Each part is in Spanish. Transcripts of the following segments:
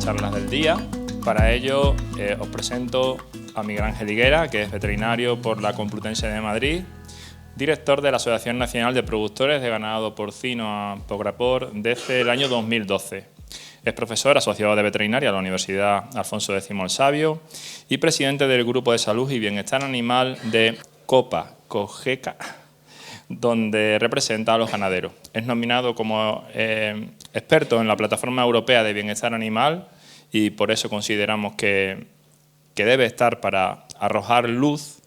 charlas del día. Para ello os presento a Miguel Ángel Higuera, que es veterinario por la Complutense de Madrid, director de la Asociación Nacional de Productores de Ganado Porcino Pograpor desde el año 2012. Es profesor asociado de veterinaria a la Universidad Alfonso X el Sabio y presidente del Grupo de Salud y Bienestar Animal de COPA-COGECA, donde representa a los ganaderos. Es nominado como experto en la Plataforma Europea de Bienestar Animal y por eso consideramos que debe estar para arrojar luz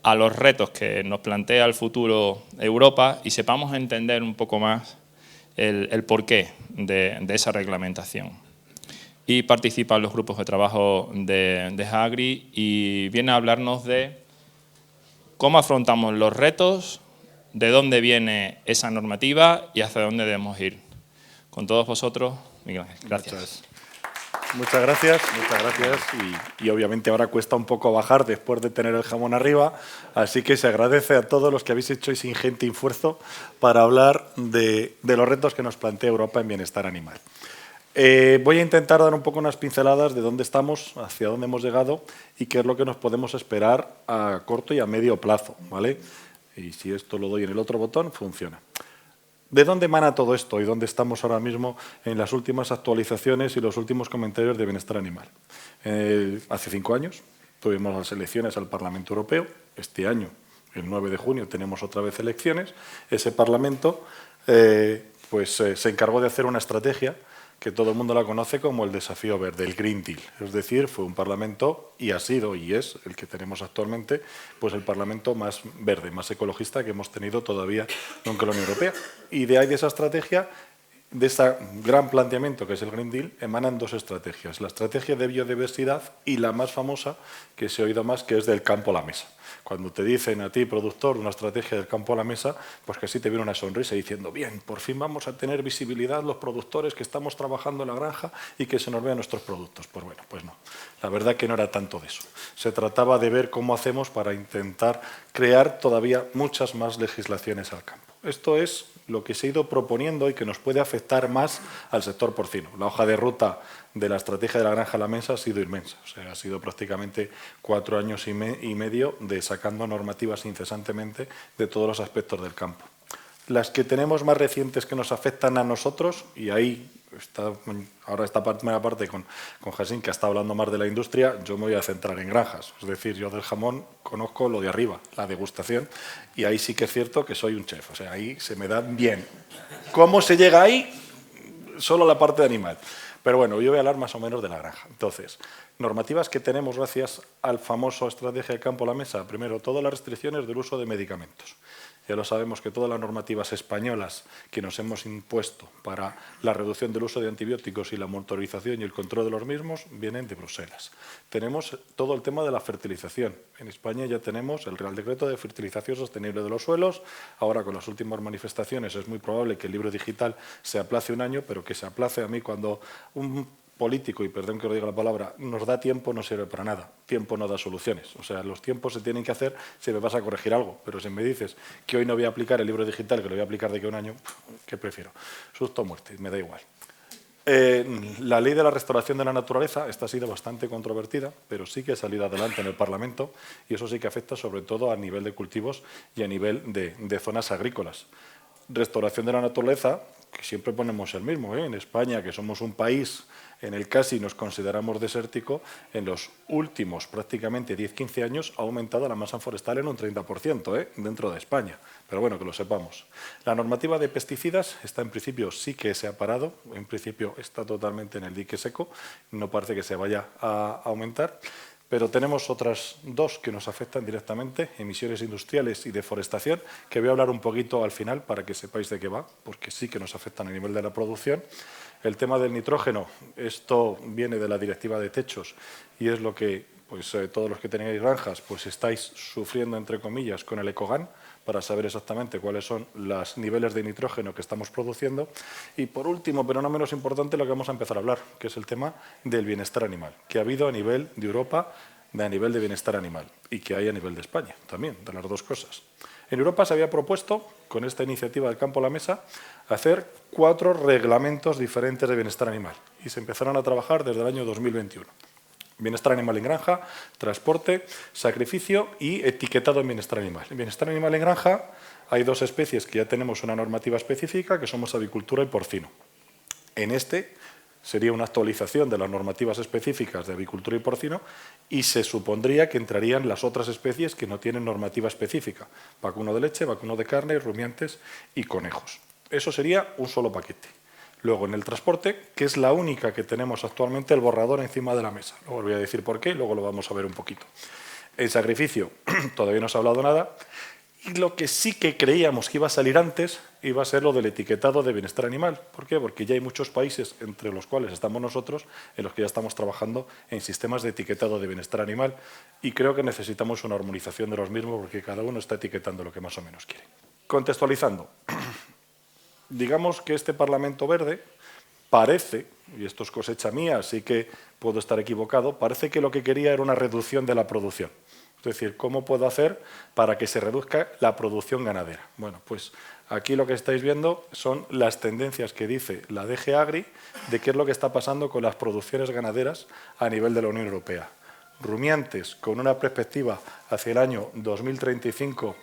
a los retos que nos plantea el futuro Europa y sepamos entender un poco más el porqué de esa reglamentación. Y participa en los grupos de trabajo de Agri y viene a hablarnos de cómo afrontamos los retos, de dónde viene esa normativa y hacia dónde debemos ir. Con todos vosotros, Miguel Ángel. Gracias. Muchas gracias. Y obviamente ahora cuesta un poco bajar después de tener el jamón arriba, así que se agradece a todos los que habéis hecho ese ingente esfuerzo para hablar de los retos que nos plantea Europa en bienestar animal. Voy a intentar dar un poco unas pinceladas de dónde estamos, hacia dónde hemos llegado y qué es lo que nos podemos esperar a corto y a medio plazo, ¿vale? Y si esto lo doy en el otro botón, funciona. ¿De dónde emana todo esto y dónde estamos ahora mismo en las últimas actualizaciones y los últimos comentarios de bienestar animal? Hace 5 años tuvimos las elecciones al Parlamento Europeo. Este año, el 9 de junio, tenemos otra vez elecciones. Ese Parlamento se encargó de hacer una estrategia que todo el mundo la conoce como el desafío verde, el Green Deal. Es decir, fue un Parlamento, y ha sido y es el que tenemos actualmente, pues el Parlamento más verde, más ecologista que hemos tenido todavía nunca en la Unión Europea. Y de ahí de esa estrategia, de ese gran planteamiento que es el Green Deal, emanan dos estrategias. La estrategia de biodiversidad y la más famosa, que se ha oído más, que es del campo a la mesa. Cuando te dicen a ti, productor, una estrategia del campo a la mesa, pues que sí te viene una sonrisa diciendo, bien, por fin vamos a tener visibilidad los productores que estamos trabajando en la granja y que se nos vean nuestros productos. Pues bueno, pues no. La verdad que no era tanto de eso. Se trataba de ver cómo hacemos para intentar crear todavía muchas más legislaciones al campo. Esto es lo que se ha ido proponiendo y que nos puede afectar más al sector porcino. La hoja de ruta de la estrategia de la granja a la mesa ha sido inmensa. O sea, ha sido prácticamente 4 años y medio de sacando normativas incesantemente de todos los aspectos del campo. Las que tenemos más recientes que nos afectan a nosotros, y ahí está ahora esta primera parte con Jacín, que ha estado hablando más de la industria, yo me voy a centrar en granjas. Es decir, yo del jamón conozco lo de arriba, la degustación, y ahí sí que es cierto que soy un chef. O sea, ahí se me da bien. ¿Cómo se llega ahí? Solo la parte de animal. Pero bueno, yo voy a hablar más o menos de la granja. Entonces, normativas que tenemos gracias al famoso estrategia de campo a la mesa. Primero, todas las restricciones del uso de medicamentos. Ya lo sabemos que todas las normativas españolas que nos hemos impuesto para la reducción del uso de antibióticos y la monitorización y el control de los mismos vienen de Bruselas. Tenemos todo el tema de la fertilización. En España ya tenemos el Real Decreto de Fertilización Sostenible de los Suelos. Ahora, con las últimas manifestaciones, es muy probable que el libro digital se aplace un año, pero que se aplace a mí cuando un político, y perdón que lo diga la palabra, nos da tiempo, no sirve para nada. Tiempo no da soluciones. O sea, los tiempos se tienen que hacer si me vas a corregir algo. Pero si me dices que hoy no voy a aplicar el libro digital, que lo voy a aplicar de aquí a un año, ¿qué prefiero? Susto o muerte, me da igual. La ley de la restauración de la naturaleza, esta ha sido bastante controvertida, pero sí que ha salido adelante en el Parlamento y eso sí que afecta sobre todo a nivel de cultivos y a nivel de zonas agrícolas. Restauración de la naturaleza, que siempre ponemos el mismo, en España, que somos un país en el casi nos consideramos desértico, en los últimos prácticamente 10-15 años ha aumentado la masa forestal en un 30% dentro de España. Pero bueno, que lo sepamos. La normativa de pesticidas está en principio sí que se ha parado, en principio está totalmente en el dique seco, no parece que se vaya a aumentar. Pero tenemos otras dos que nos afectan directamente, emisiones industriales y deforestación, que voy a hablar un poquito al final para que sepáis de qué va, porque sí que nos afectan a nivel de la producción. El tema del nitrógeno, esto viene de la directiva de techos y es lo que todos los que tenéis granjas pues estáis sufriendo, entre comillas, con el Ecogan, para saber exactamente cuáles son los niveles de nitrógeno que estamos produciendo. Y por último, pero no menos importante, lo que vamos a empezar a hablar, que es el tema del bienestar animal, que ha habido a nivel de Europa, a nivel de bienestar animal, y que hay a nivel de España también, de las dos cosas. En Europa se había propuesto con esta iniciativa del campo a la mesa, hacer 4 reglamentos diferentes de bienestar animal. Y se empezaron a trabajar desde el año 2021. Bienestar animal en granja, transporte, sacrificio y etiquetado en bienestar animal. En bienestar animal en granja hay 2 especies que ya tenemos una normativa específica, que somos avicultura y porcino. En este sería una actualización de las normativas específicas de avicultura y porcino y se supondría que entrarían las otras especies que no tienen normativa específica. Vacuno de leche, vacuno de carne, rumiantes y conejos. Eso sería un solo paquete. Luego, en el transporte, que es la única que tenemos actualmente, el borrador encima de la mesa. Luego os voy a decir por qué y luego lo vamos a ver un poquito. En sacrificio, todavía no se ha hablado nada. Y lo que sí que creíamos que iba a salir antes iba a ser lo del etiquetado de bienestar animal. ¿Por qué? Porque ya hay muchos países, entre los cuales estamos nosotros, en los que ya estamos trabajando en sistemas de etiquetado de bienestar animal y creo que necesitamos una armonización de los mismos porque cada uno está etiquetando lo que más o menos quiere. Contextualizando, digamos que este Parlamento Verde parece, y esto es cosecha mía, así que puedo estar equivocado, parece que lo que quería era una reducción de la producción. Es decir, ¿cómo puedo hacer para que se reduzca la producción ganadera? Bueno, pues aquí lo que estáis viendo son las tendencias que dice la DG Agri de qué es lo que está pasando con las producciones ganaderas a nivel de la Unión Europea. Rumiantes con una perspectiva hacia el año 2035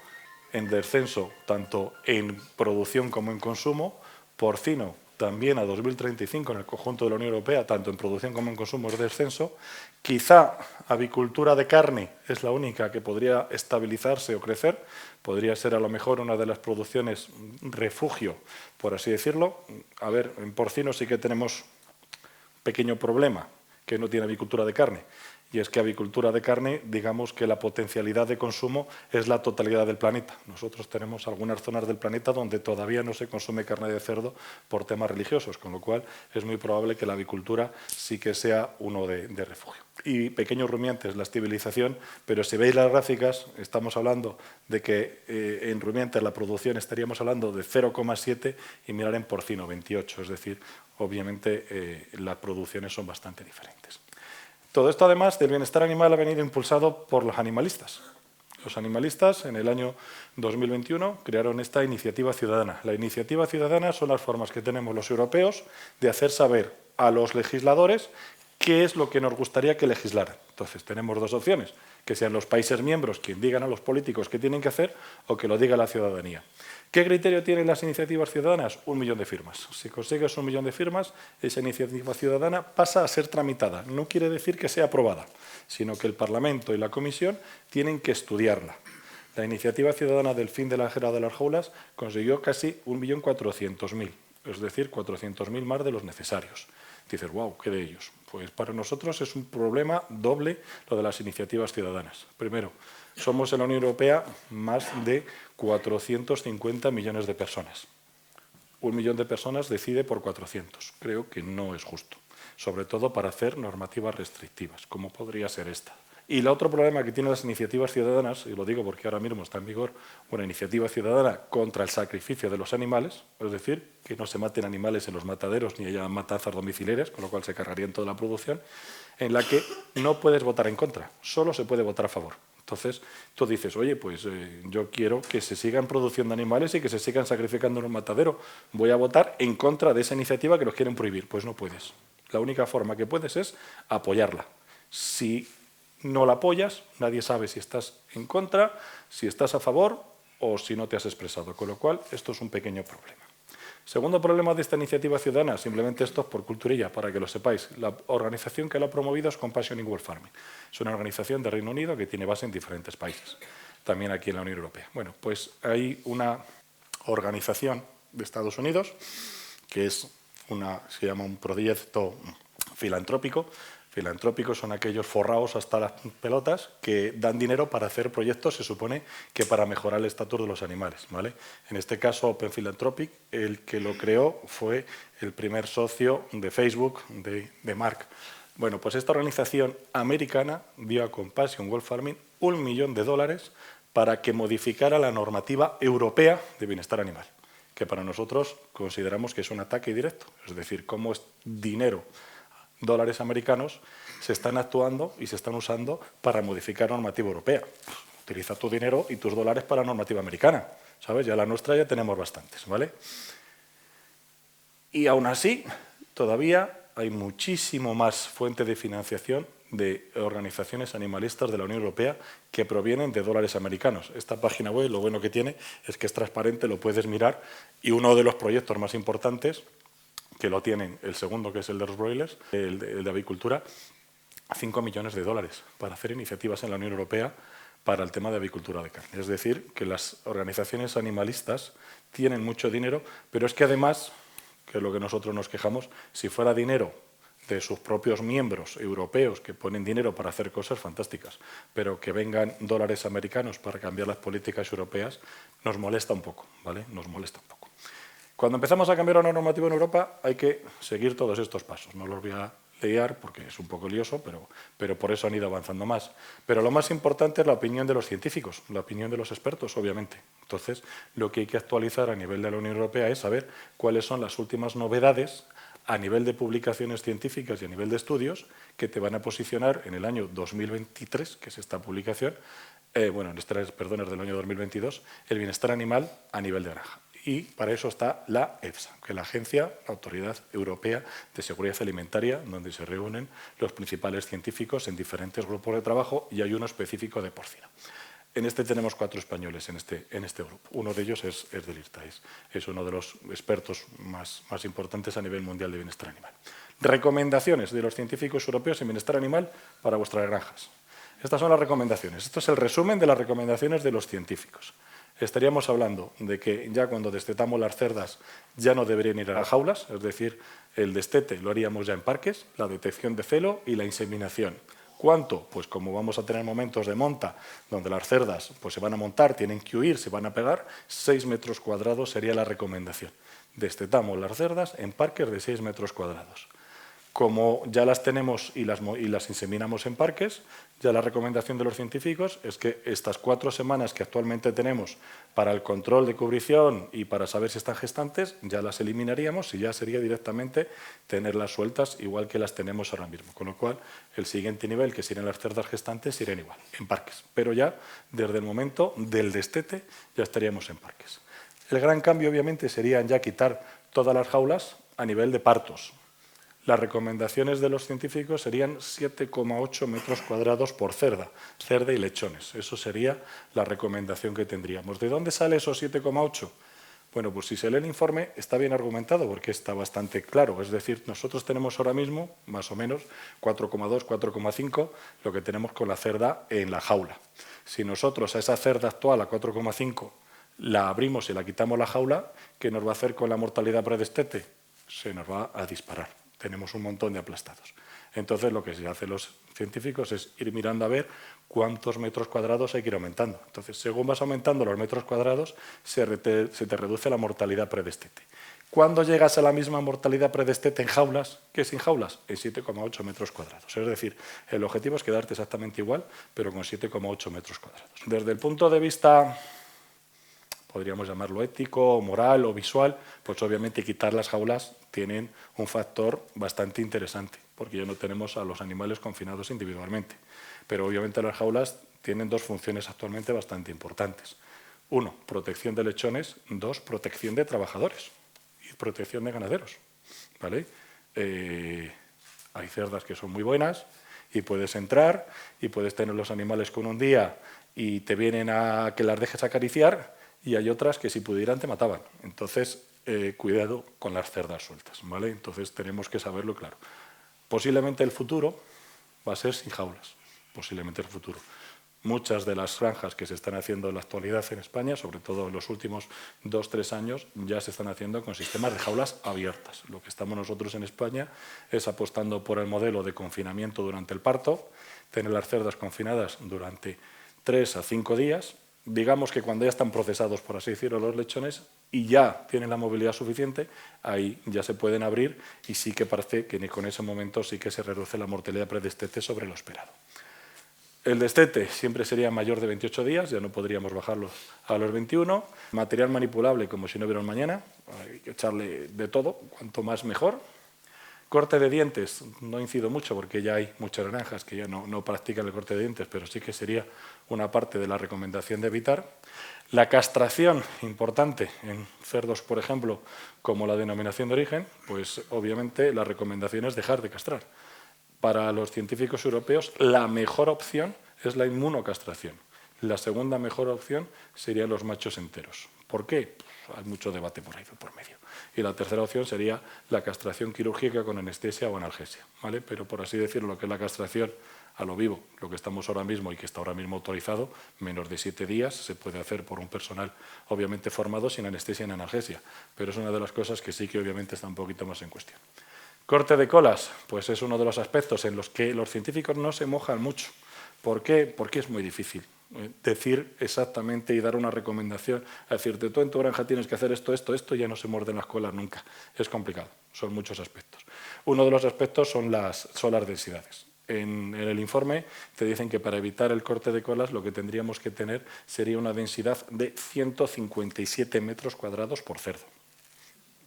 en descenso tanto en producción como en consumo, porcino también a 2035 en el conjunto de la Unión Europea, tanto en producción como en consumo es descenso. Quizá avicultura de carne es la única que podría estabilizarse o crecer, podría ser a lo mejor una de las producciones refugio, por así decirlo. A ver, en porcino sí que tenemos un pequeño problema, que no tiene avicultura de carne. Y es que avicultura de carne, digamos que la potencialidad de consumo es la totalidad del planeta. Nosotros tenemos algunas zonas del planeta donde todavía no se consume carne de cerdo por temas religiosos, con lo cual es muy probable que la avicultura sí que sea uno de refugio. Y pequeños rumiantes, la estabilización, pero si veis las gráficas, estamos hablando de que en rumiantes la producción estaríamos hablando de 0,7 y mirar en porcino 28, es decir, obviamente las producciones son bastante diferentes. Todo esto, además del bienestar animal, ha venido impulsado por los animalistas. Los animalistas, en el año 2021, crearon esta iniciativa ciudadana. La iniciativa ciudadana son las formas que tenemos los europeos de hacer saber a los legisladores qué es lo que nos gustaría que legislaran. Entonces, tenemos 2 opciones, que sean los países miembros quienes digan a los políticos qué tienen que hacer o que lo diga la ciudadanía. ¿Qué criterio tienen las iniciativas ciudadanas? 1 millón de firmas. Si consigues 1 millón de firmas, esa iniciativa ciudadana pasa a ser tramitada. No quiere decir que sea aprobada, sino que el Parlamento y la Comisión tienen que estudiarla. La iniciativa ciudadana del fin de la guerra de las jaulas consiguió casi 1.400.000, es decir, 400.000 más de los necesarios. Dices, wow, ¿qué de ellos? Pues para nosotros es un problema doble lo de las iniciativas ciudadanas. Primero, somos en la Unión Europea más de 450 millones de personas. 1 millón de personas decide por 400. Creo que no es justo, sobre todo para hacer normativas restrictivas, como podría ser esta. Y el otro problema que tienen las iniciativas ciudadanas, y lo digo porque ahora mismo está en vigor una iniciativa ciudadana contra el sacrificio de los animales, es decir, que no se maten animales en los mataderos ni haya matanzas domiciliarias, con lo cual se cargarían toda la producción, en la que no puedes votar en contra, solo se puede votar a favor. Entonces, tú dices, oye, pues yo quiero que se sigan produciendo animales y que se sigan sacrificando en un matadero. Voy a votar en contra de esa iniciativa que los quieren prohibir. Pues no puedes. La única forma que puedes es apoyarla. Si no la apoyas, nadie sabe si estás en contra, si estás a favor o si no te has expresado. Con lo cual, esto es un pequeño problema. Segundo problema de esta iniciativa ciudadana, simplemente esto es por culturilla, para que lo sepáis. La organización que la ha promovido es Compassion in World Farming. Es una organización de Reino Unido que tiene base en diferentes países, también aquí en la Unión Europea. Bueno, pues hay una organización de Estados Unidos que se llama un proyecto filantrópico. Filantrópicos son aquellos forrados hasta las pelotas que dan dinero para hacer proyectos, se supone que para mejorar el estatus de los animales, ¿vale? En este caso, Open Philanthropic, el que lo creó fue el primer socio de Facebook, de Mark. Bueno, pues esta organización americana dio a Compassion World Farming $1 millón para que modificara la normativa europea de bienestar animal, que para nosotros consideramos que es un ataque directo, es decir, cómo es dinero, dólares americanos, se están actuando y se están usando para modificar normativa europea. Utiliza tu dinero y tus dólares para normativa americana. ¿sabes? Ya la nuestra ya tenemos bastantes, ¿vale? Y aún así, todavía hay muchísimo más fuente de financiación de organizaciones animalistas de la Unión Europea que provienen de dólares americanos. Esta página web, lo bueno que tiene es que es transparente, lo puedes mirar, y uno de los proyectos más importantes, que lo tienen, el segundo, que es el de los broilers, el de avicultura, 5 millones de dólares para hacer iniciativas en la Unión Europea para el tema de avicultura de carne. Es decir, que las organizaciones animalistas tienen mucho dinero, pero es que además, que es lo que nosotros nos quejamos, si fuera dinero de sus propios miembros europeos que ponen dinero para hacer cosas fantásticas, pero que vengan dólares americanos para cambiar las políticas europeas, nos molesta un poco, ¿vale? Nos molesta un poco. Cuando empezamos a cambiar una normativa en Europa hay que seguir todos estos pasos. No los voy a liar porque es un poco lioso, pero por eso han ido avanzando más. Pero lo más importante es la opinión de los científicos, la opinión de los expertos, obviamente. Entonces, lo que hay que actualizar a nivel de la Unión Europea es saber cuáles son las últimas novedades a nivel de publicaciones científicas y a nivel de estudios que te van a posicionar en el año 2023, que es esta publicación, perdón, es del año 2022, el bienestar animal a nivel de granja. Y para eso está la EFSA, que es la Agencia, la Autoridad Europea de Seguridad Alimentaria, donde se reúnen los principales científicos en diferentes grupos de trabajo y hay uno específico de porcino. En este tenemos 4 españoles en este grupo. Uno de ellos es del IRTA, es uno de los expertos más importantes a nivel mundial de bienestar animal. Recomendaciones de los científicos europeos en bienestar animal para vuestras granjas. Estas son las recomendaciones. Esto es el resumen de las recomendaciones de los científicos. Estaríamos hablando de que ya cuando destetamos las cerdas ya no deberían ir a las jaulas, es decir, el destete lo haríamos ya en parques, la detección de celo y la inseminación. ¿Cuánto? Pues como vamos a tener momentos de monta donde las cerdas pues, se van a montar, tienen que huir, se van a pegar, 6 metros cuadrados sería la recomendación. Destetamos las cerdas en parques de 6 metros cuadrados. Como ya las tenemos y las inseminamos en parques, ya la recomendación de los científicos es que estas 4 semanas que actualmente tenemos para el control de cubrición y para saber si están gestantes, ya las eliminaríamos y ya sería directamente tenerlas sueltas igual que las tenemos ahora mismo. Con lo cual, el siguiente nivel, que serían las cerdas gestantes, irían igual, en parques. Pero ya, desde el momento del destete, ya estaríamos en parques. El gran cambio, obviamente, sería ya quitar todas las jaulas a nivel de partos. Las recomendaciones de los científicos serían 7,8 metros cuadrados por cerda y lechones. Eso sería la recomendación que tendríamos. ¿De dónde sale esos 7,8? Bueno, pues si se lee el informe está bien argumentado porque está bastante claro. Es decir, nosotros tenemos ahora mismo más o menos 4,2, 4,5 lo que tenemos con la cerda en la jaula. Si nosotros a esa cerda actual, a 4,5, la abrimos y la quitamos la jaula, ¿qué nos va a hacer con la mortalidad predestete? Se nos va a disparar. Tenemos un montón de aplastados. Entonces, lo que se hace los científicos es ir mirando a ver cuántos metros cuadrados hay que ir aumentando. Entonces, según vas aumentando los metros cuadrados, se te reduce la mortalidad predestete. ¿Cuándo llegas a la misma mortalidad predestete en jaulas que sin jaulas? En 7,8 metros cuadrados. Es decir, el objetivo es quedarte exactamente igual, pero con 7,8 metros cuadrados. Desde el punto de vista, podríamos llamarlo ético, moral o visual, pues obviamente quitar las jaulas tienen un factor bastante interesante, porque ya no tenemos a los animales confinados individualmente. Pero obviamente las jaulas tienen 2 funciones actualmente bastante importantes. 1, protección de lechones. 2, protección de trabajadores y protección de ganaderos. ¿Vale? Hay cerdas que son muy buenas y puedes entrar y puedes tener los animales con un día y te vienen a que las dejes acariciar, y hay otras que si pudieran te mataban. Entonces, cuidado con las cerdas sueltas, ¿vale? Entonces tenemos que saberlo claro. Posiblemente el futuro va a ser sin jaulas, posiblemente el futuro. Muchas de las granjas que se están haciendo en la actualidad en España, sobre todo en los últimos 2-3 años, ya se están haciendo con sistemas de jaulas abiertas. Lo que estamos nosotros en España es apostando por el modelo de confinamiento durante el parto, tener las cerdas confinadas durante 3 a 5 días, digamos que cuando ya están procesados, por así decirlo, los lechones y ya tienen la movilidad suficiente, ahí ya se pueden abrir y sí que parece que con ese momento sí que se reduce la mortalidad predestete sobre lo esperado. El destete siempre sería mayor de 28 días, ya no podríamos bajarlo a los 21. Material manipulable como si no hubiera un mañana, hay que echarle de todo, cuanto más mejor. Corte de dientes, no incido mucho porque ya hay muchas granjas que ya no practican el corte de dientes, pero sí que sería una parte de la recomendación de evitar. La castración, importante en cerdos, por ejemplo, como la denominación de origen, pues obviamente la recomendación es dejar de castrar. Para los científicos europeos, la mejor opción es la inmunocastración. La segunda mejor opción serían los machos enteros. ¿Por qué? Pues hay mucho debate por ahí por medio. Y la tercera opción sería la castración quirúrgica con anestesia o analgesia, ¿vale? Pero por así decirlo, lo que es la castración a lo vivo, lo que estamos ahora mismo y que está ahora mismo autorizado, menos de 7 días, se puede hacer por un personal obviamente formado sin anestesia ni analgesia. Pero es una de las cosas que sí que obviamente está un poquito más en cuestión. Corte de colas, pues es uno de los aspectos en los que los científicos no se mojan mucho. ¿Por qué? Porque es muy difícil decir exactamente y dar una recomendación. Es decir, tú en tu granja tienes que hacer esto, ya no se muerden las colas nunca. Es complicado, son muchos aspectos. Uno de los aspectos son las densidades. En el informe te dicen que para evitar el corte de colas lo que tendríamos que tener sería una densidad de 157 metros cuadrados por cerdo.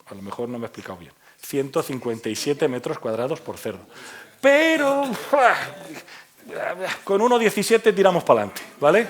A lo mejor no me he explicado bien. 157 metros cuadrados por cerdo. Pero con 1,17 tiramos para adelante, ¿vale?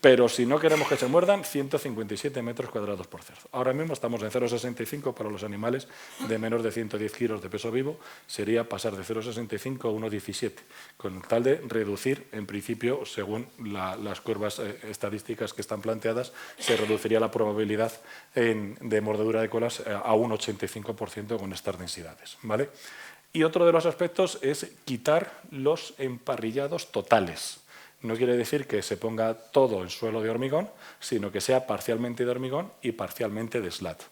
Pero si no queremos que se muerdan, 157 metros cuadrados por cerdo. Ahora mismo estamos en 0,65 para los animales de menos de 110 kilos de peso vivo. Sería pasar de 0,65 a 1,17, con tal de reducir, en principio, según las curvas estadísticas que están planteadas, se reduciría la probabilidad de mordedura de colas a un 85% con estas densidades, ¿vale? Y otro de los aspectos es quitar los emparrillados totales. No quiere decir que se ponga todo en suelo de hormigón, sino que sea parcialmente de hormigón y parcialmente de slat.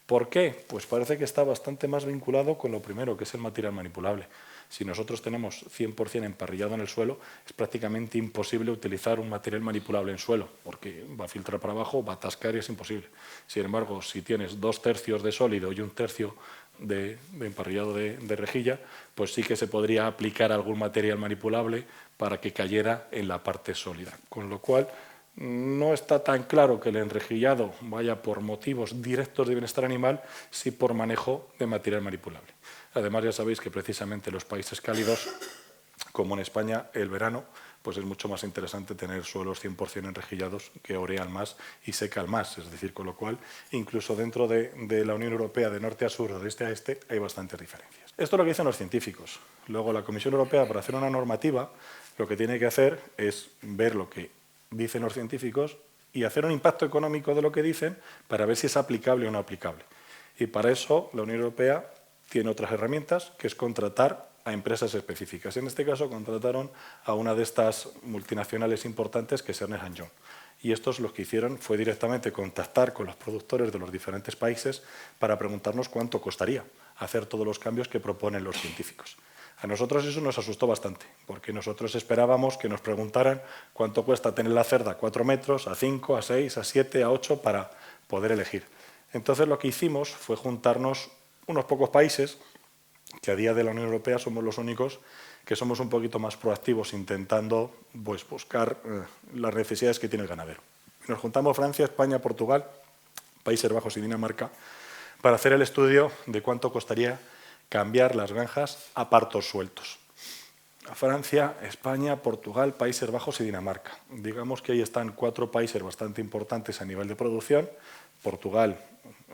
¿Por qué? Pues parece que está bastante más vinculado con lo primero, que es el material manipulable. Si nosotros tenemos 100% emparrillado en el suelo, es prácticamente imposible utilizar un material manipulable en suelo, porque va a filtrar para abajo, va a atascar y es imposible. Sin embargo, si tienes 2/3 de sólido y 1/3 de emparrillado de rejilla, pues sí que se podría aplicar algún material manipulable para que cayera en la parte sólida. Con lo cual, no está tan claro que el enrejillado vaya por motivos directos de bienestar animal, sí por manejo de material manipulable. Además, ya sabéis que precisamente en los países cálidos, como en España, el verano, pues es mucho más interesante tener suelos 100% enrejillados que orean más y secan más. Es decir, con lo cual, incluso dentro de la Unión Europea, de norte a sur o de este a este, hay bastantes diferencias. Esto es lo que dicen los científicos. Luego, la Comisión Europea, para hacer una normativa, lo que tiene que hacer es ver lo que dicen los científicos y hacer un impacto económico de lo que dicen para ver si es aplicable o no aplicable. Y para eso, la Unión Europea tiene otras herramientas, que es contratar a empresas específicas. En este caso, contrataron a una de estas multinacionales importantes, que es Ernst & Young. Y estos lo que hicieron fue directamente contactar con los productores de los diferentes países para preguntarnos cuánto costaría hacer todos los cambios que proponen los científicos. A nosotros eso nos asustó bastante, porque nosotros esperábamos que nos preguntaran cuánto cuesta tener la cerda 4 metros, a 5, a 6, a 7, a 8, para poder elegir. Entonces lo que hicimos fue juntarnos unos pocos países, que a día de la Unión Europea somos los únicos que somos un poquito más proactivos intentando pues, buscar las necesidades que tiene el ganadero. Nos juntamos Francia, España, Portugal, Países Bajos y Dinamarca para hacer el estudio de cuánto costaría cambiar las granjas a partos sueltos. Francia, España, Portugal, Países Bajos y Dinamarca. Digamos que ahí están 4 países bastante importantes a nivel de producción. Portugal,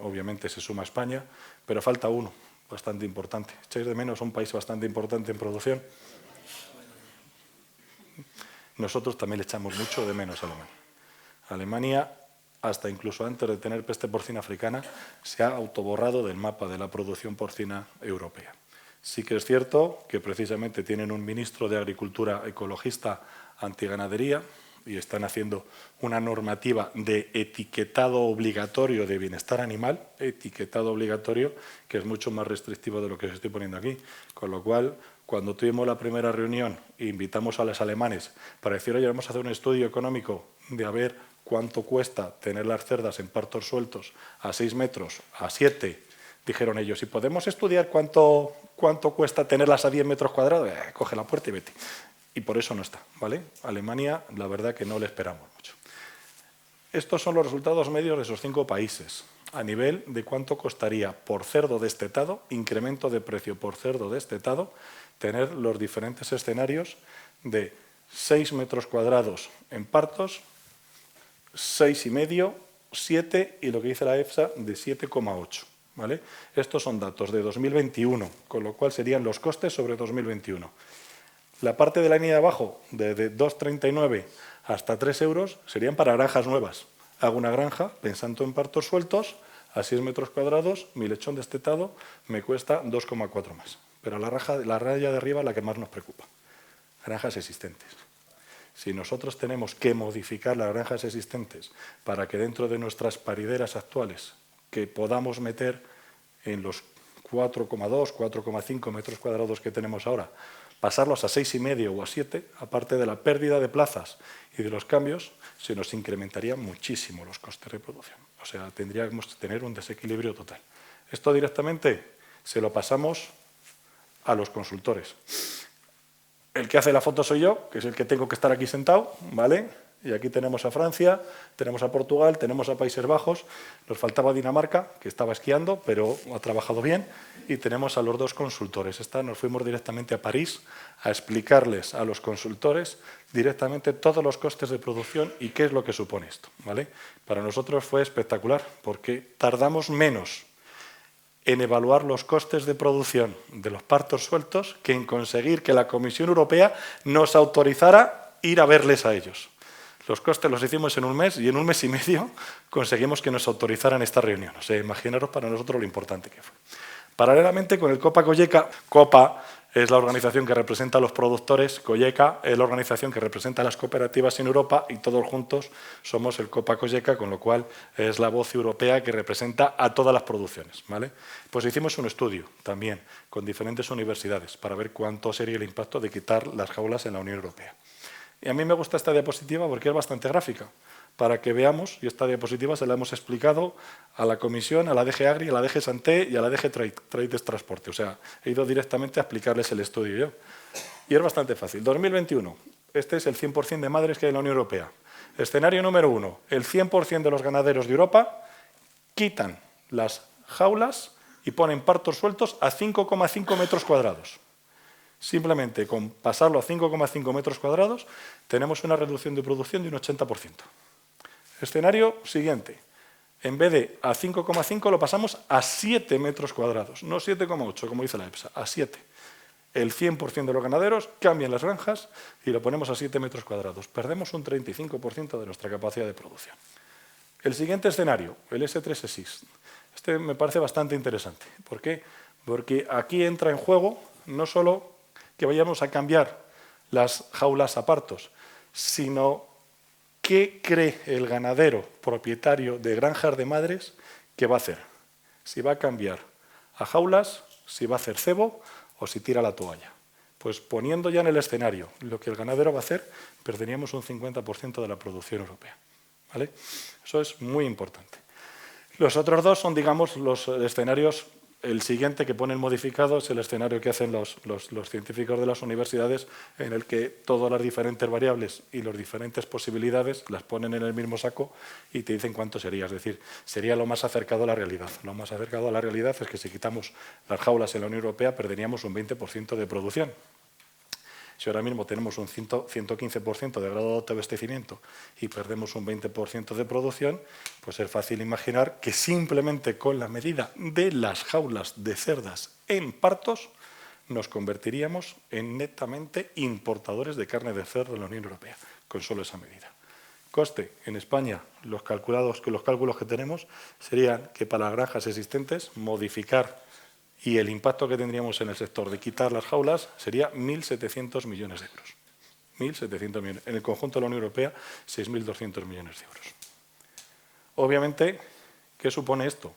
obviamente, se suma a España, pero falta uno bastante importante. ¿Echáis de menos un país bastante importante en producción? Nosotros también le echamos mucho de menos a Alemania. Alemania, hasta incluso antes de tener peste porcina africana, se ha autoborrado del mapa de la producción porcina europea. Sí que es cierto que precisamente tienen un ministro de Agricultura ecologista antiganadería y están haciendo una normativa de etiquetado obligatorio de bienestar animal, etiquetado obligatorio, que es mucho más restrictivo de lo que os estoy poniendo aquí. Con lo cual, cuando tuvimos la primera reunión e invitamos a los alemanes para decir, oye, vamos a hacer un estudio económico de a ver cuánto cuesta tener las cerdas en partos sueltos a 6 metros, a 7, dijeron ellos, ¿y podemos estudiar cuánto cuesta tenerlas a 10 metros cuadrados? Coge la puerta y vete. Y por eso no está, ¿vale? Alemania, la verdad que no le esperamos mucho. Estos son los resultados medios de esos 5 países. a nivel de cuánto costaría por cerdo destetado, incremento de precio por cerdo destetado, tener los diferentes escenarios de 6 metros cuadrados en partos, 6,5, 7 y lo que dice la EFSA de 7,8. ¿Vale? Estos son datos de 2021, con lo cual serían los costes sobre 2021. La parte de la línea de abajo, de 2,39 hasta 3 euros, serían para granjas nuevas. Hago una granja pensando en partos sueltos, a 6 metros cuadrados, mi lechón destetado me cuesta 2,4 más. Pero la raya de arriba es la que más nos preocupa. Granjas existentes. Si nosotros tenemos que modificar las granjas existentes para que dentro de nuestras parideras actuales que podamos meter en los 4,2, 4,5 metros cuadrados que tenemos ahora, pasarlos a 6,5 o a 7, aparte de la pérdida de plazas y de los cambios, se nos incrementarían muchísimo los costes de producción. O sea, tendríamos que tener un desequilibrio total. Esto directamente se lo pasamos a los consultores. El que hace la foto soy yo, que es el que tengo que estar aquí sentado, ¿vale? Y aquí tenemos a Francia, tenemos a Portugal, tenemos a Países Bajos, nos faltaba Dinamarca, que estaba esquiando, pero ha trabajado bien, y tenemos a los dos consultores. Nos fuimos directamente a París a explicarles a los consultores directamente todos los costes de producción y qué es lo que supone esto, ¿vale? Para nosotros fue espectacular, porque tardamos menos en evaluar los costes de producción de los partos sueltos que en conseguir que la Comisión Europea nos autorizara ir a verles a ellos. Los costes los hicimos en un mes y en un mes y medio conseguimos que nos autorizaran esta reunión. O sea, imaginaros para nosotros lo importante que fue. Paralelamente con el Copa Cogeca, Copa es la organización que representa a los productores, Cogeca es la organización que representa a las cooperativas en Europa y todos juntos somos el Copa Cogeca, con lo cual es la voz europea que representa a todas las producciones, ¿vale? Pues hicimos un estudio también con diferentes universidades para ver cuánto sería el impacto de quitar las jaulas en la Unión Europea. Y a mí me gusta esta diapositiva porque es bastante gráfica, para que veamos, y esta diapositiva se la hemos explicado a la Comisión, a la DG Agri, a la DG Santé y a la DG Trade Transporte. O sea, he ido directamente a explicarles el estudio yo. Y es bastante fácil. 2021, este es el 100% de madres que hay en la Unión Europea. Escenario número 1, el 100% de los ganaderos de Europa quitan las jaulas y ponen partos sueltos a 5,5 metros cuadrados. Simplemente con pasarlo a 5,5 metros cuadrados tenemos una reducción de producción de un 80%. Escenario siguiente. En vez de a 5,5 lo pasamos a 7 metros cuadrados, no 7,8 como dice la EFSA, a 7. El 100% de los ganaderos cambian las granjas y lo ponemos a 7 metros cuadrados. Perdemos un 35% de nuestra capacidad de producción. El siguiente escenario, el S3-SIS. Este me parece bastante interesante. ¿Por qué? Porque aquí entra en juego no solo que vayamos a cambiar las jaulas a partos, sino qué cree el ganadero propietario de granjas de madres que va a hacer. Si va a cambiar a jaulas, si va a hacer cebo o si tira la toalla. Pues poniendo ya en el escenario lo que el ganadero va a hacer, perderíamos un 50% de la producción europea, ¿vale? Eso es muy importante. Los otros dos son, digamos, los escenarios. El siguiente que ponen modificado es el escenario que hacen los científicos de las universidades, en el que todas las diferentes variables y las diferentes posibilidades las ponen en el mismo saco y te dicen cuánto sería. Es decir, sería lo más acercado a la realidad. Lo más acercado a la realidad es que si quitamos las jaulas en la Unión Europea perderíamos un 20% de producción. Si ahora mismo tenemos un 115% de grado de abastecimiento y perdemos un 20% de producción, pues es fácil imaginar que simplemente con la medida de las jaulas de cerdas en partos nos convertiríamos en netamente importadores de carne de cerdo en la Unión Europea, con solo esa medida. Coste, en España, los cálculos que tenemos serían que para las granjas existentes modificar y el impacto que tendríamos en el sector de quitar las jaulas sería 1.700 millones de euros. 1.700 millones. En el conjunto de la Unión Europea, 6.200 millones de euros. Obviamente, ¿qué supone esto?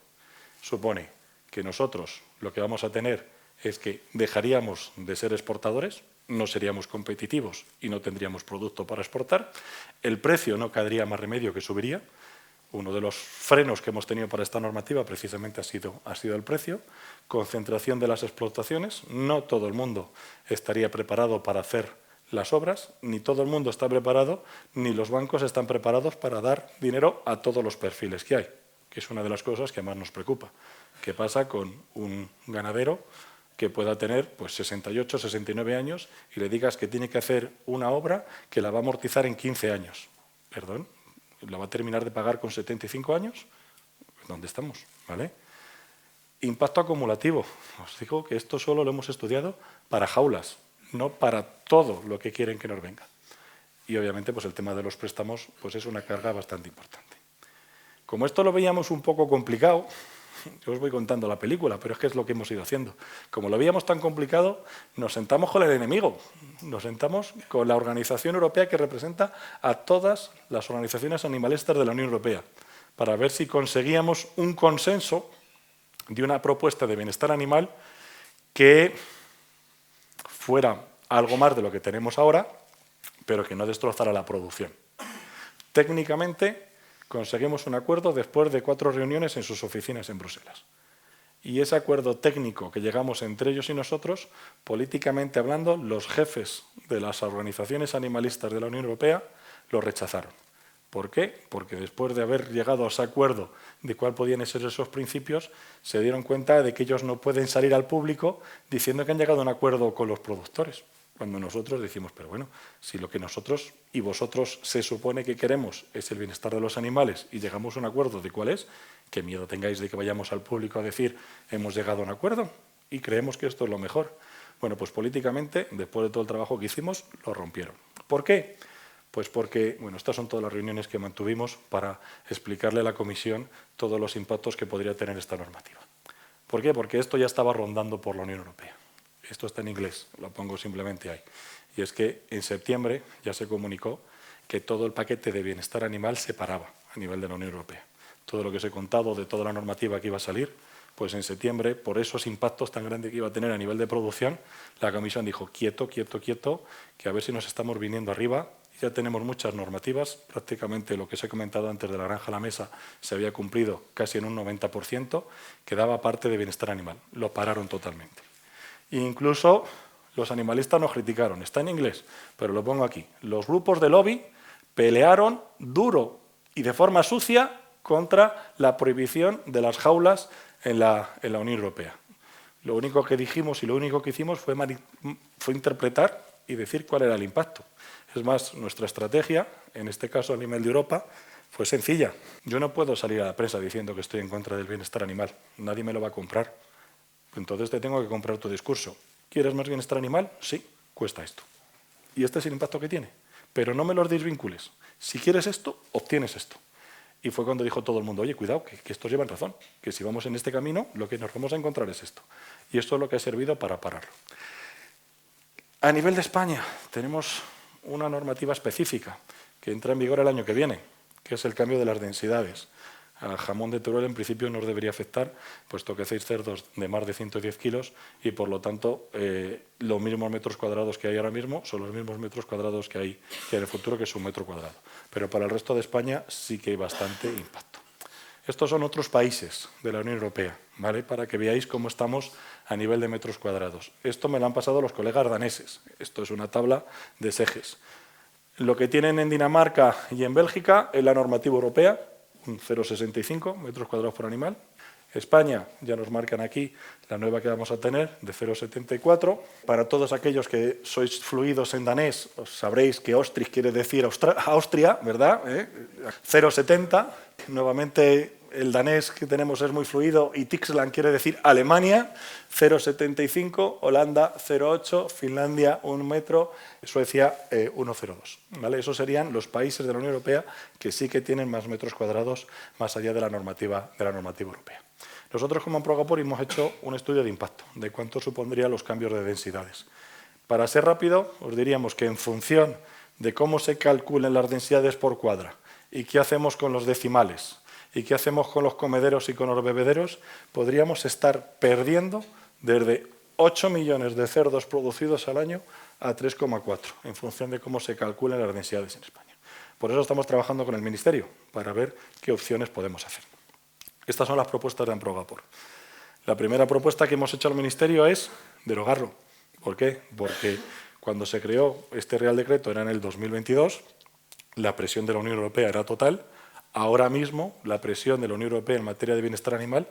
Supone que nosotros lo que vamos a tener es que dejaríamos de ser exportadores, no seríamos competitivos y no tendríamos producto para exportar. El precio no caería más remedio que subiría. Uno de los frenos que hemos tenido para esta normativa precisamente ha sido el precio. Concentración de las explotaciones. No todo el mundo estaría preparado para hacer las obras, ni todo el mundo está preparado, ni los bancos están preparados para dar dinero a todos los perfiles que hay. que es una de las cosas que más nos preocupa. ¿Qué pasa con un ganadero que pueda tener pues, 68, 69 años y le digas que tiene que hacer una obra que la va a amortizar en 15 años? Perdón, ¿la va a terminar de pagar con 75 años? ¿Dónde estamos? ¿Vale? Impacto acumulativo. Os digo que esto solo lo hemos estudiado para jaulas, no para todo lo que quieren que nos venga. Y obviamente pues el tema de los préstamos pues es una carga bastante importante. Como esto lo veíamos un poco complicado, yo os voy contando la película, pero es que es lo que hemos ido haciendo. Como lo veíamos tan complicado, nos sentamos con el enemigo, nos sentamos con la Organización Europea que representa a todas las organizaciones animalistas de la Unión Europea, para ver si conseguíamos un consenso de una propuesta de bienestar animal que fuera algo más de lo que tenemos ahora, pero que no destrozara la producción. Técnicamente conseguimos un acuerdo después de 4 reuniones en sus oficinas en Bruselas. Y ese acuerdo técnico que llegamos entre ellos y nosotros, políticamente hablando, los jefes de las organizaciones animalistas de la Unión Europea lo rechazaron. ¿Por qué? Porque después de haber llegado a ese acuerdo de cuál podían ser esos principios, se dieron cuenta de que ellos no pueden salir al público diciendo que han llegado a un acuerdo con los productores. Cuando nosotros decimos, pero bueno, si lo que nosotros y vosotros se supone que queremos es el bienestar de los animales y llegamos a un acuerdo de cuál es, qué miedo tengáis de que vayamos al público a decir hemos llegado a un acuerdo y creemos que esto es lo mejor. Bueno, pues políticamente, después de todo el trabajo que hicimos, lo rompieron. ¿Por qué? Pues porque, bueno, estas son todas las reuniones que mantuvimos para explicarle a la Comisión todos los impactos que podría tener esta normativa. ¿Por qué? Porque esto ya estaba rondando por la Unión Europea. Esto está en inglés, lo pongo simplemente ahí. Y es que en septiembre ya se comunicó que todo el paquete de bienestar animal se paraba a nivel de la Unión Europea. Todo lo que os he contado de toda la normativa que iba a salir, pues en septiembre, por esos impactos tan grandes que iba a tener a nivel de producción, la Comisión dijo, quieto, quieto, quieto, que a ver si nos estamos viniendo arriba. Ya tenemos muchas normativas, prácticamente lo que os he comentado antes de la granja a la mesa se había cumplido casi en un 90%, quedaba parte de bienestar animal, lo pararon totalmente. E incluso los animalistas nos criticaron, está en inglés, pero lo pongo aquí. Los grupos de lobby pelearon duro y de forma sucia contra la prohibición de las jaulas en la Unión Europea. Lo único que dijimos y lo único que hicimos fue interpretar y decir cuál era el impacto. Es más, nuestra estrategia, en este caso a nivel de Europa, fue sencilla. Yo no puedo salir a la prensa diciendo que estoy en contra del bienestar animal. Nadie me lo va a comprar. Entonces te tengo que comprar tu discurso. ¿Quieres más bienestar animal? Sí, cuesta esto. Y este es el impacto que tiene. Pero no me los desvincules. Si quieres esto, obtienes esto. Y fue cuando dijo todo el mundo, oye, cuidado, que estos llevan razón, que si vamos en este camino, lo que nos vamos a encontrar es esto. Y esto es lo que ha servido para pararlo. A nivel de España, tenemos una normativa específica que entra en vigor el año que viene, que es el cambio de las densidades. Al jamón de Teruel en principio nos debería afectar, puesto que hacéis cerdos de más de 110 kilos y por lo tanto los mismos metros cuadrados que hay ahora mismo son los mismos metros cuadrados que hay en el futuro, que es 1 metro cuadrado. Pero para el resto de España sí que hay bastante impacto. Estos son otros países de la Unión Europea, ¿vale? Para que veáis cómo estamos a nivel de metros cuadrados. Esto me lo han pasado los colegas daneses. Esto es una tabla de SEGES. Lo que tienen en Dinamarca y en Bélgica es la normativa europea, un 0,65 metros cuadrados por animal. España, ya nos marcan aquí la nueva que vamos a tener, de 0,74. Para todos aquellos que sois fluidos en danés, os sabréis que Ostrich quiere decir Austria, ¿verdad? 0,70. Nuevamente, el danés que tenemos es muy fluido y Tyskland quiere decir Alemania, 0,75, Holanda 0,8, Finlandia 1 metro, Suecia 1,02. ¿Vale? Esos serían los países de la Unión Europea que sí que tienen más metros cuadrados más allá de la normativa europea. Nosotros como Amprogapor hemos hecho un estudio de impacto, de cuánto supondrían los cambios de densidades. Para ser rápido, os diríamos que en función de cómo se calculen las densidades por cuadra y qué hacemos con los decimales y qué hacemos con los comederos y con los bebederos, podríamos estar perdiendo desde 8 millones de cerdos producidos al año a 3,4, en función de cómo se calculen las densidades en España. Por eso estamos trabajando con el Ministerio, para ver qué opciones podemos hacer. Estas son las propuestas de Amprogapor. La primera propuesta que hemos hecho al Ministerio es derogarlo. ¿Por qué? Porque cuando se creó este Real Decreto era en el 2022, la presión de la Unión Europea era total, Ahora mismo, la presión de la Unión Europea en materia de bienestar animal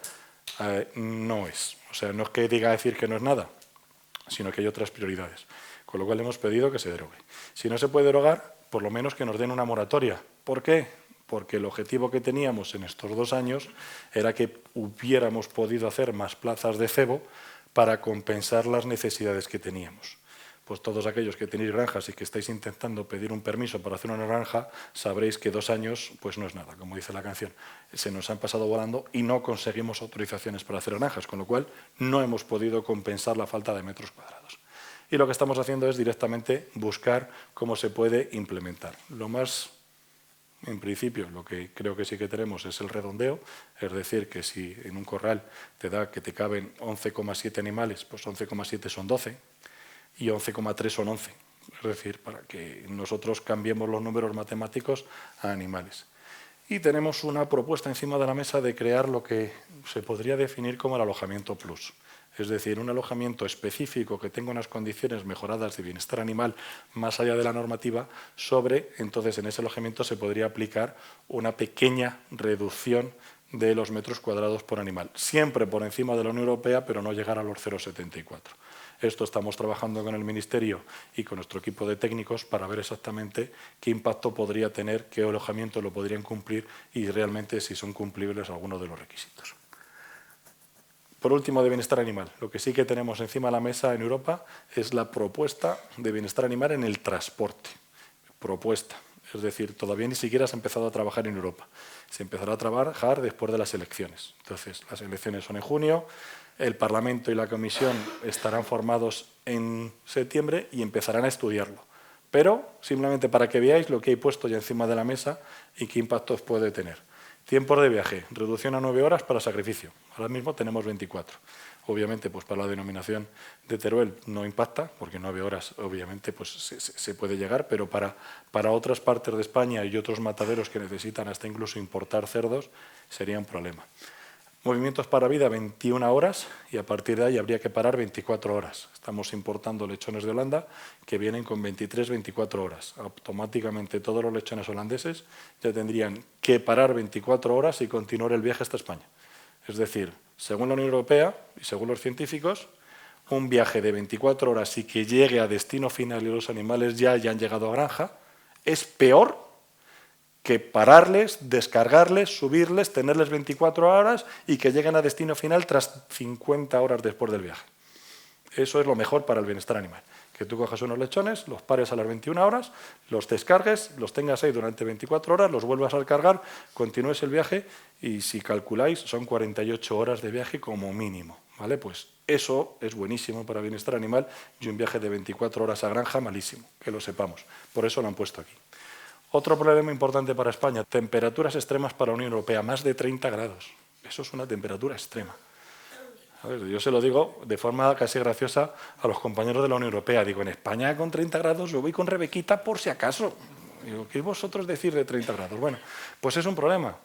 no es. O sea, no es que diga decir que no es nada, sino que hay otras prioridades. Con lo cual hemos pedido que se derogue. Si no se puede derogar, por lo menos que nos den una moratoria. ¿Por qué? Porque el objetivo que teníamos en estos 2 años era que hubiéramos podido hacer más plazas de cebo para compensar las necesidades que teníamos. Pues todos aquellos que tenéis granjas y que estáis intentando pedir un permiso para hacer una granja, sabréis que 2 años pues no es nada, como dice la canción. Se nos han pasado volando y no conseguimos autorizaciones para hacer granjas, con lo cual no hemos podido compensar la falta de metros cuadrados. Y lo que estamos haciendo es directamente buscar cómo se puede implementar. Lo más, en principio, lo que creo que sí que tenemos es el redondeo, es decir, que si en un corral te da que te caben 11,7 animales, pues 11,7 son 12 y 11,3 son 11. Es decir, para que nosotros cambiemos los números matemáticos a animales. Y tenemos una propuesta encima de la mesa de crear lo que se podría definir como el alojamiento plus. Es decir, un alojamiento específico que tenga unas condiciones mejoradas de bienestar animal más allá de la normativa, entonces en ese alojamiento se podría aplicar una pequeña reducción de los metros cuadrados por animal, siempre por encima de la Unión Europea, pero no llegar a los 0,74. Esto estamos trabajando con el Ministerio y con nuestro equipo de técnicos para ver exactamente qué impacto podría tener, qué alojamiento lo podrían cumplir y realmente si son cumplibles algunos de los requisitos. Por último, de bienestar animal. Lo que sí que tenemos encima de la mesa en Europa es la propuesta de bienestar animal en el transporte. Propuesta. Es decir, todavía ni siquiera se ha empezado a trabajar en Europa. Se empezará a trabajar después de las elecciones. Entonces, las elecciones son en junio, el Parlamento y la Comisión estarán formados en septiembre y empezarán a estudiarlo. Pero, simplemente para que veáis lo que hay puesto ya encima de la mesa y qué impactos puede tener. Tiempos de viaje, reducción a 9 horas para sacrificio. Ahora mismo tenemos 24. Obviamente, pues para la denominación de Teruel no impacta, porque 9 horas obviamente pues, se puede llegar, pero para otras partes de España y otros mataderos que necesitan hasta incluso importar cerdos, sería un problema. Movimientos para vida, 21 horas, y a partir de ahí habría que parar 24 horas. Estamos importando lechones de Holanda que vienen con 23-24 horas. Automáticamente todos los lechones holandeses ya tendrían que parar 24 horas y continuar el viaje hasta España. Es decir, según la Unión Europea y según los científicos, un viaje de 24 horas y que llegue a destino final y los animales ya hayan llegado a granja, es peor que pararles, descargarles, subirles, tenerles 24 horas y que lleguen a destino final tras 50 horas después del viaje. Eso es lo mejor para el bienestar animal. Que tú cojas unos lechones, los pares a las 21 horas, los descargues, los tengas ahí durante 24 horas, los vuelvas a cargar, continúes el viaje y si calculáis son 48 horas de viaje como mínimo. ¿Vale? Pues eso es buenísimo para el bienestar animal y un viaje de 24 horas a granja malísimo, que lo sepamos. Por eso lo han puesto aquí. Otro problema importante para España, temperaturas extremas para la Unión Europea, más de 30 grados. Eso es una temperatura extrema. A ver, yo se lo digo de forma casi graciosa a los compañeros de la Unión Europea. Digo, en España con 30 grados yo voy con Rebequita por si acaso. Digo, ¿qué vosotros decir de 30 grados? Bueno, pues es un problema.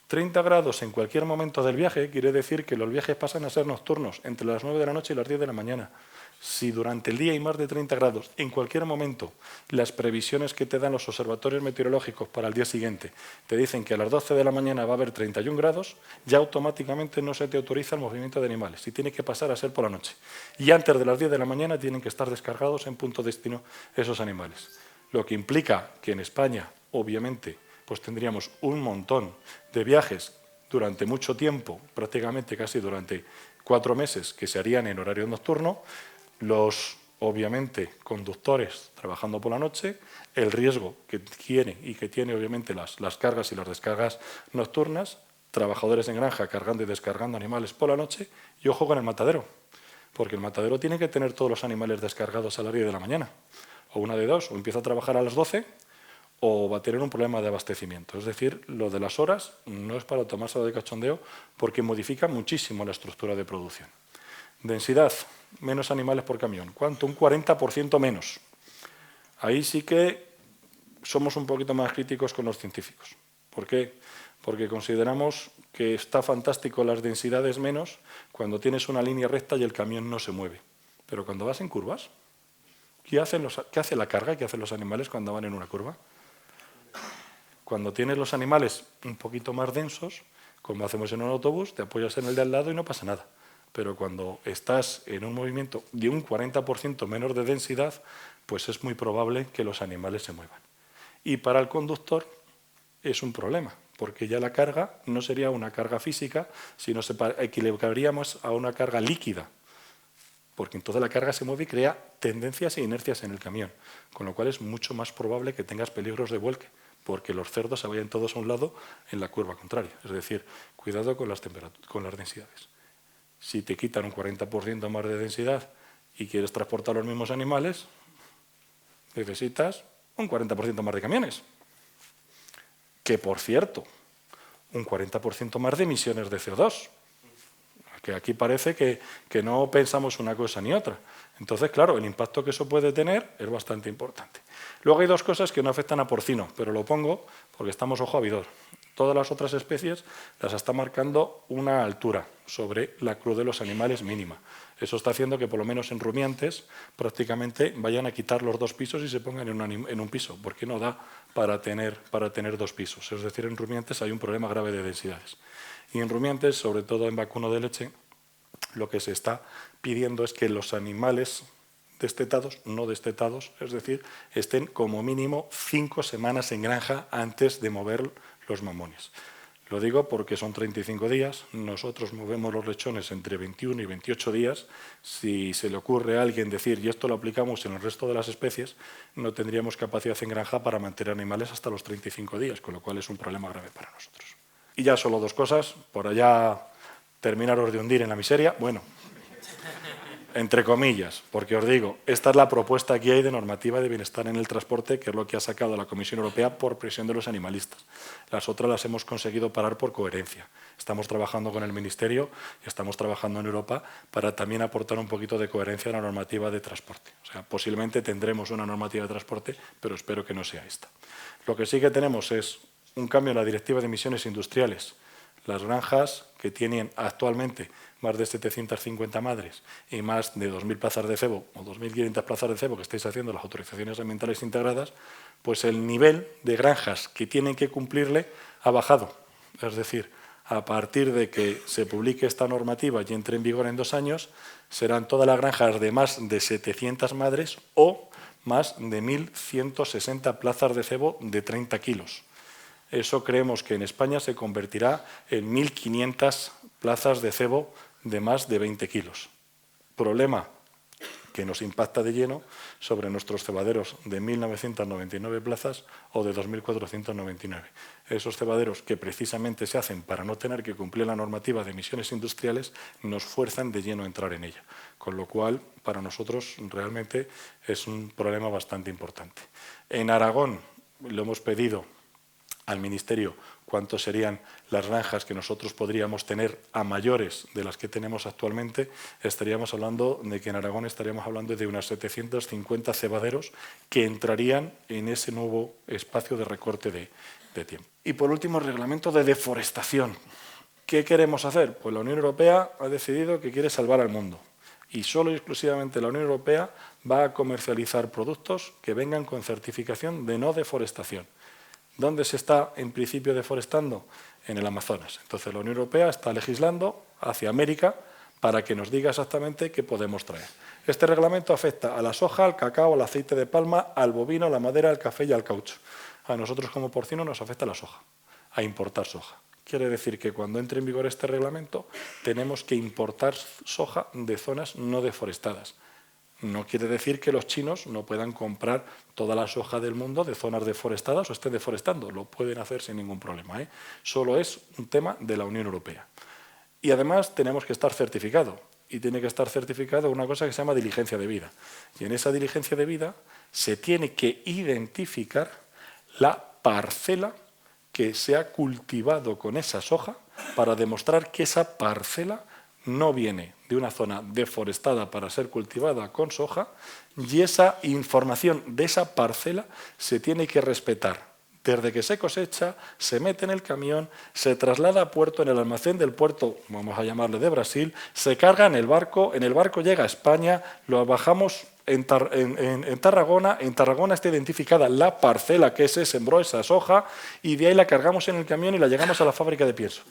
30 grados en cualquier momento del viaje quiere decir que los viajes pasan a ser nocturnos, entre las 9 de la noche y las 10 de la mañana. Si durante el día hay más de 30 grados, en cualquier momento, las previsiones que te dan los observatorios meteorológicos para el día siguiente te dicen que a las 12 de la mañana va a haber 31 grados, ya automáticamente no se te autoriza el movimiento de animales y tiene que pasar a ser por la noche. Y antes de las 10 de la mañana tienen que estar descargados en punto destino esos animales. Lo que implica que en España, obviamente, pues tendríamos un montón de viajes durante mucho tiempo, prácticamente casi durante 4 meses, que se harían en horario nocturno, los, obviamente, conductores trabajando por la noche, el riesgo que tiene y que tiene, obviamente, las cargas y las descargas nocturnas, trabajadores en granja cargando y descargando animales por la noche, y ojo con el matadero, porque el matadero tiene que tener todos los animales descargados a las 10 de la mañana, o una de dos, o empieza a trabajar a las 12, o va a tener un problema de abastecimiento. Es decir, lo de las horas no es para tomárselo de cachondeo, porque modifica muchísimo la estructura de producción. Densidad, menos animales por camión. ¿Cuánto? Un 40% menos. Ahí sí que somos un poquito más críticos con los científicos. ¿Por qué? Porque consideramos que está fantástico las densidades menos cuando tienes una línea recta y el camión no se mueve. Pero cuando vas en curvas, ¿qué hace la carga? ¿Qué hacen los animales cuando van en una curva? Cuando tienes los animales un poquito más densos, como hacemos en un autobús, te apoyas en el de al lado y no pasa nada. Pero cuando estás en un movimiento de un 40% menos de densidad, pues es muy probable que los animales se muevan. Y para el conductor es un problema, porque ya la carga no sería una carga física, sino se equilibraríamos a una carga líquida, porque entonces la carga se mueve y crea tendencias e inercias en el camión, con lo cual es mucho más probable que tengas peligros de vuelque, porque los cerdos se vayan todos a un lado en la curva contraria. Es decir, cuidado con las densidades. Si te quitan un 40% más de densidad y quieres transportar los mismos animales, necesitas un 40% más de camiones. Que, por cierto, un 40% más de emisiones de CO2. Que aquí parece que no pensamos una cosa ni otra. Entonces, claro, el impacto que eso puede tener es bastante importante. Luego hay dos cosas que no afectan a porcino, pero lo pongo porque estamos ojo a vidor. Todas las otras especies las está marcando una altura sobre la cruz de los animales mínima. Eso está haciendo que, por lo menos en rumiantes, prácticamente vayan a quitar los 2 pisos y se pongan en un piso, porque no da para tener 2 pisos. Es decir, en rumiantes hay un problema grave de densidades. Y en rumiantes, sobre todo en vacuno de leche, lo que se está pidiendo es que los animales destetados, no destetados, es decir, estén como mínimo 5 semanas en granja antes de mover los mamones. Lo digo porque son 35 días, nosotros movemos los lechones entre 21 y 28 días. Si se le ocurre a alguien decir, y esto lo aplicamos en el resto de las especies, no tendríamos capacidad en granja para mantener animales hasta los 35 días, con lo cual es un problema grave para nosotros. Y ya solo 2 cosas, por allá terminaros de hundir en la miseria. Bueno, entre comillas, porque os digo, esta es la propuesta que hay de normativa de bienestar en el transporte, que es lo que ha sacado la Comisión Europea por presión de los animalistas. Las otras las hemos conseguido parar por coherencia. Estamos trabajando con el Ministerio y estamos trabajando en Europa para también aportar un poquito de coherencia a la normativa de transporte. O sea, posiblemente tendremos una normativa de transporte, pero espero que no sea esta. Lo que sí que tenemos es un cambio en la Directiva de Emisiones Industriales. Las granjas que tienen actualmente más de 750 madres y más de 2.000 plazas de cebo o 2.500 plazas de cebo que estáis haciendo las autorizaciones ambientales integradas, pues el nivel de granjas que tienen que cumplirle ha bajado. Es decir, a partir de que se publique esta normativa y entre en vigor en 2 años, serán todas las granjas de más de 700 madres o más de 1.160 plazas de cebo de 30 kilos. Eso creemos que en España se convertirá en 1.500 plazas de cebo de más de 20 kilos. Problema que nos impacta de lleno sobre nuestros cebaderos de 1.999 plazas o de 2.499. Esos cebaderos que precisamente se hacen para no tener que cumplir la normativa de emisiones industriales nos fuerzan de lleno a entrar en ella. Con lo cual, para nosotros realmente es un problema bastante importante. En Aragón lo hemos pedido al Ministerio cuántos serían las granjas que nosotros podríamos tener a mayores de las que tenemos actualmente. Estaríamos hablando de que en Aragón estaríamos hablando de unas 750 cebaderos que entrarían en ese nuevo espacio de recorte de tiempo. Y por último, el reglamento de deforestación. ¿Qué queremos hacer? Pues la Unión Europea ha decidido que quiere salvar al mundo. Y solo y exclusivamente la Unión Europea va a comercializar productos que vengan con certificación de no deforestación. ¿Dónde se está, en principio, deforestando? En el Amazonas. Entonces, la Unión Europea está legislando hacia América para que nos diga exactamente qué podemos traer. Este reglamento afecta a la soja, al cacao, al aceite de palma, al bovino, a la madera, al café y al caucho. A nosotros, como porcino, nos afecta la soja, a importar soja. Quiere decir que cuando entre en vigor este reglamento, tenemos que importar soja de zonas no deforestadas. No quiere decir que los chinos no puedan comprar toda la soja del mundo de zonas deforestadas o estén deforestando. Lo pueden hacer sin ningún problema, ¿eh? Solo es un tema de la Unión Europea. Y además tenemos que estar certificado. Y tiene que estar certificado una cosa que se llama diligencia de vida. Y en esa diligencia de vida se tiene que identificar la parcela que se ha cultivado con esa soja para demostrar que esa parcela no viene de una zona deforestada para ser cultivada con soja, y esa información de esa parcela se tiene que respetar desde que se cosecha, se mete en el camión, se traslada a puerto, en el almacén del puerto, vamos a llamarle de Brasil, se carga en el barco llega a España, lo bajamos en Tarragona está identificada la parcela que se sembró esa soja y de ahí la cargamos en el camión y la llegamos a la fábrica de pienso.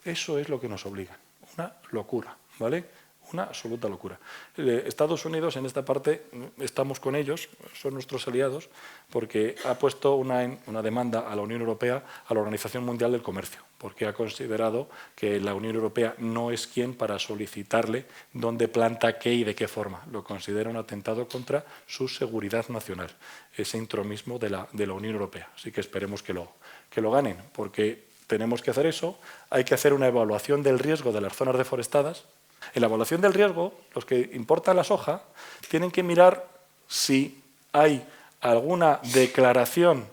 Eso es lo que nos obliga, una locura, ¿vale? Una absoluta locura. Estados Unidos, en esta parte, estamos con ellos, son nuestros aliados, porque ha puesto una demanda a la Unión Europea, a la Organización Mundial del Comercio, porque ha considerado que la Unión Europea no es quien para solicitarle dónde planta qué y de qué forma. Lo considera un atentado contra su seguridad nacional, ese intromismo de la Unión Europea. Así que esperemos que lo ganen, porque tenemos que hacer eso. Hay que hacer una evaluación del riesgo de las zonas deforestadas. En la evaluación del riesgo, los que importan la soja tienen que mirar si hay alguna declaración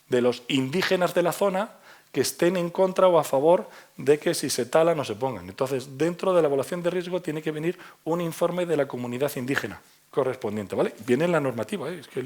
de los indígenas de la zona que estén en contra o a favor de que si se tala no se pongan. Entonces, dentro de la evaluación de riesgo tiene que venir un informe de la comunidad indígena correspondiente, ¿vale? Viene en la normativa, es que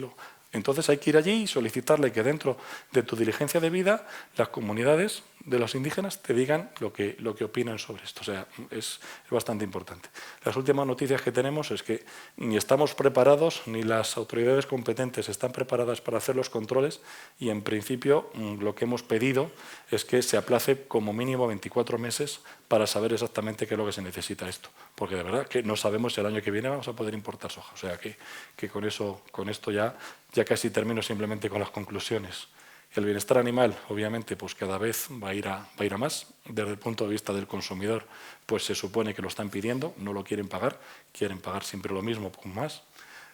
entonces hay que ir allí y solicitarle que dentro de tu diligencia de vida las comunidades de los indígenas te digan lo que opinan sobre esto. O sea, es bastante importante. Las últimas noticias que tenemos es que ni estamos preparados ni las autoridades competentes están preparadas para hacer los controles y en principio lo que hemos pedido es que se aplace como mínimo 24 meses para saber exactamente qué es lo que se necesita esto. Porque de verdad que no sabemos si el año que viene vamos a poder importar soja. O sea que con esto ya casi termino simplemente con las conclusiones. El bienestar animal, obviamente, pues cada vez va a ir a más. Desde el punto de vista del consumidor, pues se supone que lo están pidiendo, no lo quieren pagar siempre lo mismo, con más.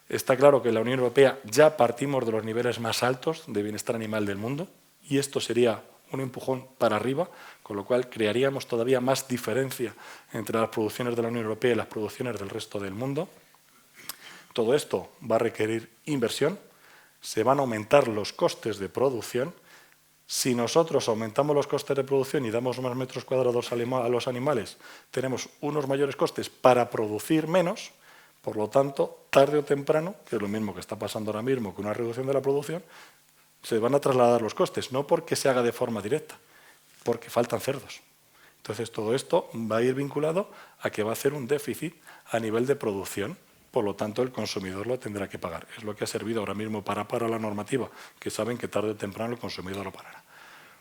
Está claro que en la Unión Europea ya partimos de los niveles más altos de bienestar animal del mundo y esto sería un empujón para arriba, con lo cual crearíamos todavía más diferencia entre las producciones de la Unión Europea y las producciones del resto del mundo. Todo esto va a requerir inversión. Se van a aumentar los costes de producción. Si nosotros aumentamos los costes de producción y damos más metros cuadrados a los animales, tenemos unos mayores costes para producir menos. Por lo tanto, tarde o temprano, que es lo mismo que está pasando ahora mismo con una reducción de la producción, se van a trasladar los costes, no porque se haga de forma directa, porque faltan cerdos. Entonces, todo esto va a ir vinculado a que va a hacer un déficit a nivel de producción. Por lo tanto, el consumidor lo tendrá que pagar. Es lo que ha servido ahora mismo para la normativa, que saben que tarde o temprano el consumidor lo pagará.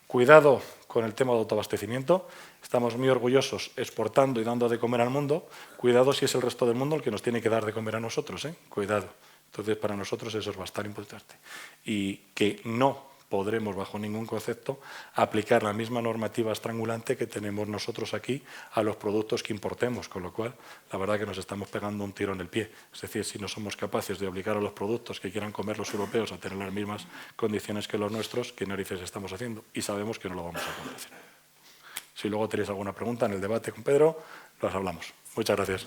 Cuidado con el tema de autoabastecimiento. Estamos muy orgullosos exportando y dando de comer al mundo. Cuidado si es el resto del mundo el que nos tiene que dar de comer a nosotros, ¿eh? Cuidado. Entonces, para nosotros eso es bastante importante. Y que no podremos, bajo ningún concepto, aplicar la misma normativa estrangulante que tenemos nosotros aquí a los productos que importemos, con lo cual, la verdad que nos estamos pegando un tiro en el pie. Es decir, si no somos capaces de obligar a los productos que quieran comer los europeos a tener las mismas condiciones que los nuestros, ¿qué narices estamos haciendo? Y sabemos que no lo vamos a poder hacer. Si luego tenéis alguna pregunta en el debate con Pedro, las hablamos. Muchas gracias.